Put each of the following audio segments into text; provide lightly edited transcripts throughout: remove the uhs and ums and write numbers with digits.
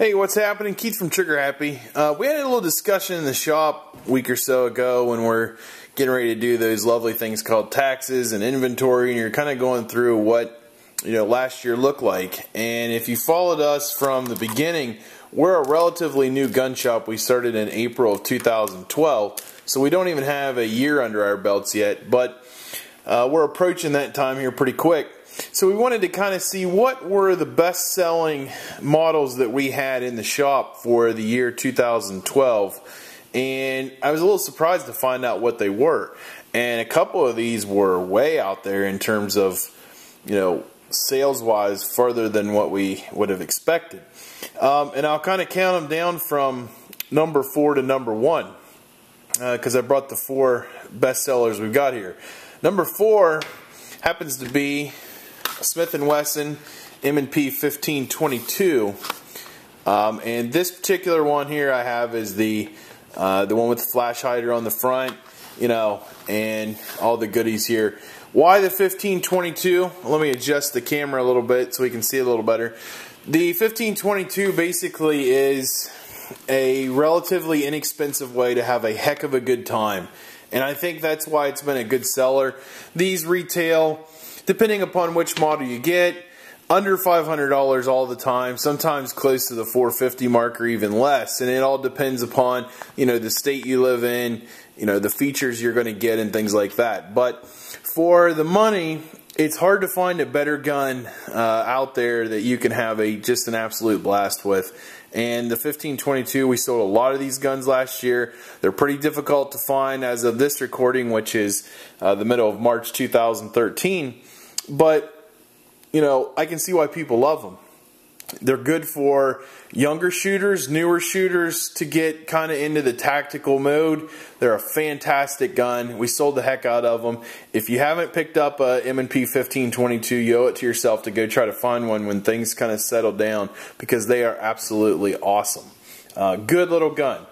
Hey, what's happening? Keith from Trigger Happy. We had a little discussion in the shop a week or so ago when we're getting ready to do those lovely things called taxes and inventory, and you're kind of going through what last year looked like. And if you followed us from the beginning, we're a relatively new gun shop. We started in April of 2012, so we don't even have a year under our belts yet, but we're approaching that time here pretty quick. So we wanted to kind of see what were the best-selling models that we had in the shop for the year 2012. And I was a little surprised to find out what they were. And a couple of these were way out there in terms of, sales-wise, further than what we would have expected. And I'll kind of count them down from number 4 to number 1, because I brought the 4 best sellers we've got here. Number 4 happens to be Smith & Wesson M&P 1522, and this particular one here I have is the one with the flash hider on the front, and all the goodies here. Why the 1522? Let me adjust the camera a little bit so we can see a little better. The 1522 basically is a relatively inexpensive way to have a heck of a good time, and I think that's why it's been a good seller. These retail, depending upon which model you get, under $500 all the time, sometimes close to the $450 mark or even less. And it all depends upon, the state you live in, the features you're going to get and things like that. But for the money, it's hard to find a better gun out there that you can have just an absolute blast with. And the 1522, we sold a lot of these guns last year. They're pretty difficult to find as of this recording, which is the middle of March 2013. But, I can see why people love them. They're good for younger shooters, newer shooters to get kind of into the tactical mode. They're a fantastic gun. We sold the heck out of them. If you haven't picked up a M&P 1522, you owe it to yourself to go try to find one when things kind of settle down, because they are absolutely awesome. Good little gun.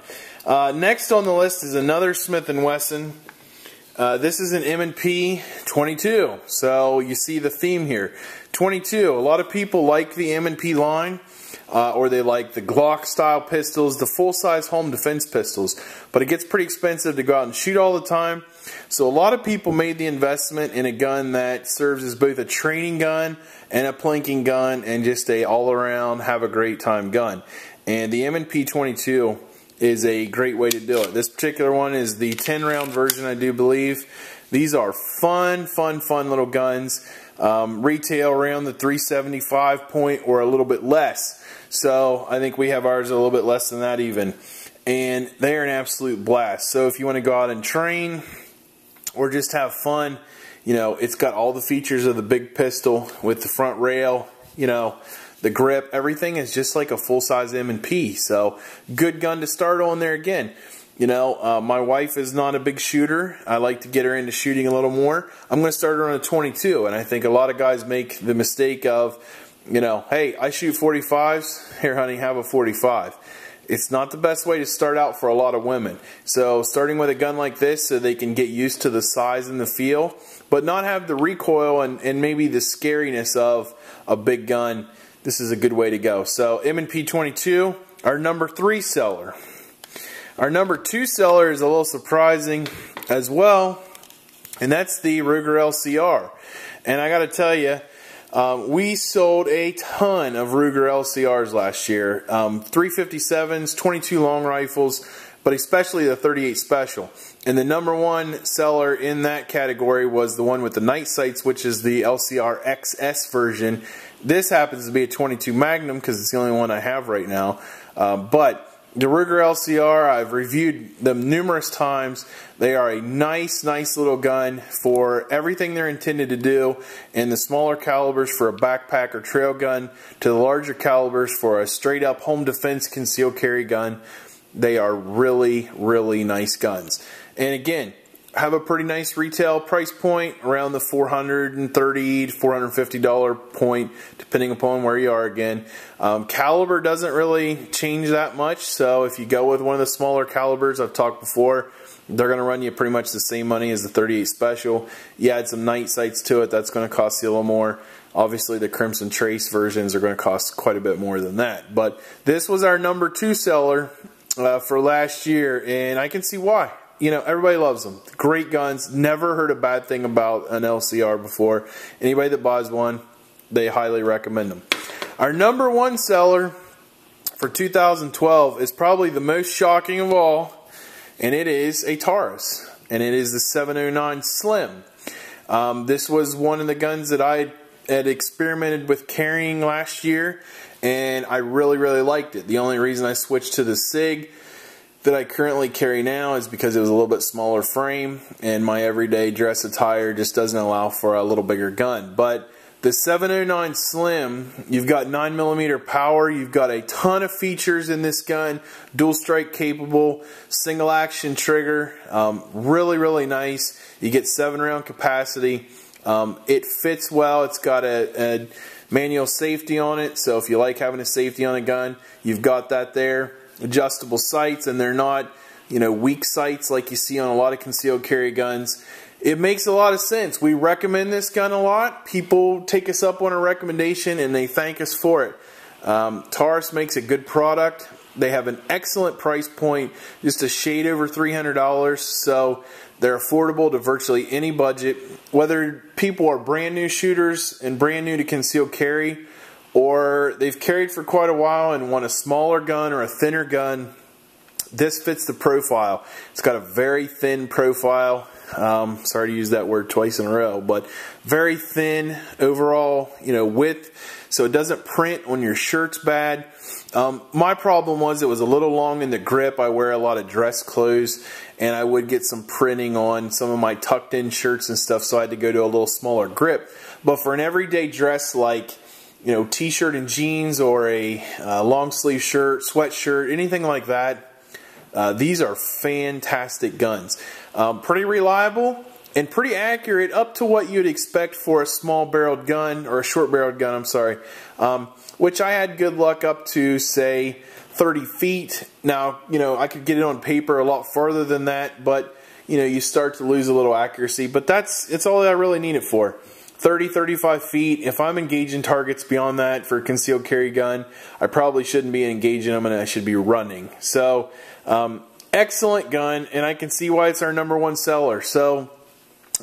Next on the list is another Smith & Wesson. This is an M&P 22, so you see the theme here. 22, a lot of people like the M&P line, or they like the Glock style pistols, the full-size home defense pistols, but it gets pretty expensive to go out and shoot all the time. So a lot of people made the investment in a gun that serves as both a training gun and a plinking gun and just a all-around have a great time gun. And the M&P 22 is a great way to do it. This particular one is the 10-round version, I do believe. These are fun little guns. Retail around the $375 point or a little bit less. So I think we have ours a little bit less than that even. And they're an absolute blast. So if you want to go out and train or just have fun, it's got all the features of the big pistol with the front rail, the grip, everything is just like a full-size M&P. So good gun to start on there again. My wife is not a big shooter. I like to get her into shooting a little more. I'm going to start her on a 22, and I think a lot of guys make the mistake of, hey, I shoot 45s. Here, honey, have a 45. It's not the best way to start out for a lot of women. So starting with a gun like this so they can get used to the size and the feel, but not have the recoil and maybe the scariness of a big gun. This is a good way to go. So M&P 22, our number 3 seller. Our number 2 seller is a little surprising as well, and that's the Ruger LCR. And I got to tell you, we sold a ton of Ruger LCRs last year. 357s, 22 long rifles, but especially the 38 Special. And the number 1 seller in that category was the one with the night sights, which is the LCR XS version. This happens to be a 22 Magnum because it's the only one I have right now. But the Ruger LCR, I've reviewed them numerous times. They are a nice little gun for everything they're intended to do, and the smaller calibers for a backpack or trail gun to the larger calibers for a straight up home defense concealed carry gun. They are really nice guns. And again, have a pretty nice retail price point around the $430 to $450 point, depending upon where you are again. Caliber doesn't really change that much, so if you go with one of the smaller calibers, I've talked before, they're going to run you pretty much the same money as the 38 Special. You add some night sights to it, that's going to cost you a little more. Obviously, the Crimson Trace versions are going to cost quite a bit more than that. But this was our number 2 seller for last year, and I can see why. You know, everybody loves them. Great guns. Never heard a bad thing about an LCR before. Anybody that buys one, they highly recommend them. Our number 1 seller for 2012 is probably the most shocking of all, and it is a Taurus, and it is the 709 Slim. This was one of the guns that I had experimented with carrying last year, and I really liked it. The only reason I switched to the SIG that I currently carry now is because it was a little bit smaller frame, and my everyday dress attire just doesn't allow for a little bigger gun. But the 709 Slim, you've got 9mm power, you've got a ton of features in this gun, dual strike capable, single action trigger, really nice. You get 7-round capacity. It fits well. It's got a manual safety on it, so if you like having a safety on a gun, you've got that there. Adjustable sights, and they're not, you know, weak sights like you see on a lot of concealed carry guns. It makes a lot of sense. We recommend this gun a lot. People take us up on a recommendation and they thank us for it. Taurus makes a good product. They have an excellent price point, just a shade over $300, so they're affordable to virtually any budget. Whether people are brand new shooters and brand new to concealed carry, or they've carried for quite a while and want a smaller gun or a thinner gun, this fits the profile. It's got a very thin profile. Sorry to use that word twice in a row, but very thin overall, you know, width, so it doesn't print when your shirt's bad. My problem was it was a little long in the grip. I wear a lot of dress clothes, and I would get some printing on some of my tucked in shirts and stuff, so I had to go to a little smaller grip. But for an everyday dress like, you know, t-shirt and jeans, or a long sleeve shirt, sweatshirt, anything like that, these are fantastic guns. Pretty reliable and pretty accurate, up to what you'd expect for a small barreled gun, or a short barreled gun, I'm sorry, which I had good luck up to, say, 30 feet. Now, you know, I could get it on paper a lot farther than that, but, you know, you start to lose a little accuracy, but it's all I really need it for. 30, 35 feet. If I'm engaging targets beyond that for a concealed carry gun, I probably shouldn't be engaging them, and I should be running. So, excellent gun, and I can see why it's our number 1 seller. So,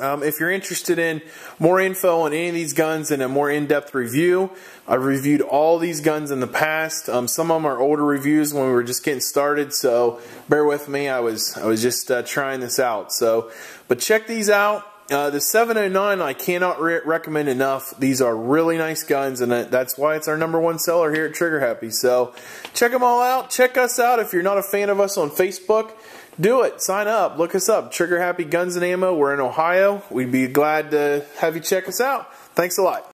if you're interested in more info on any of these guns and a more in-depth review, I've reviewed all these guns in the past. Some of them are older reviews when we were just getting started, so bear with me. I was just trying this out. So, but check these out. The 709 I cannot recommend enough. These are really nice guns, and that's why it's our number 1 seller here at Trigger Happy. So check them all out. Check us out. If you're not a fan of us on Facebook, do it. Sign up. Look us up. Trigger Happy Guns and Ammo. We're in Ohio. We'd be glad to have you check us out. Thanks a lot.